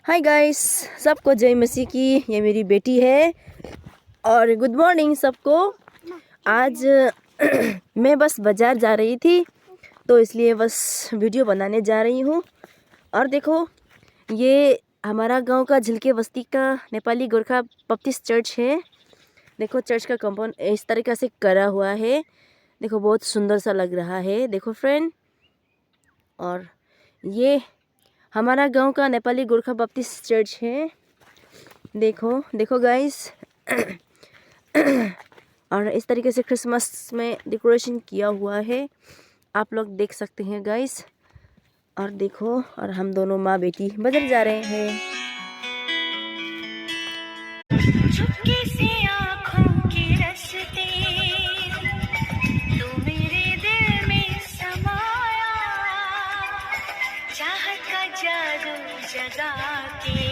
Hi guys, सबको जय मसीह की। ये मेरी बेटी है और गुड मॉर्निंग सबको। आज मैं बस बाज़ार जा रही थी तो इसलिए बस वीडियो बनाने जा रही हूँ। और देखो, ये हमारा गांव का झिलके बस्ती का नेपाली गोरखा बप्तिस्ट चर्च है। देखो, चर्च का कंपाउंड इस तरीक़े से करा हुआ है। देखो, बहुत सुंदर सा लग रहा है। देखो फ्रेंड, और ये हमारा गांव का नेपाली गोरखा बप्तिस्ट चर्च है। देखो देखो गाइस। और इस तरीके से क्रिसमस में डेकोरेशन किया हुआ है, आप लोग देख सकते हैं गाइस। और देखो, और हम दोनों माँ बेटी बाजार जा रहे हैं। चुपके से आँखों के रस्ते तू मेरे दिल में समाया, चाहत का जादू जगा के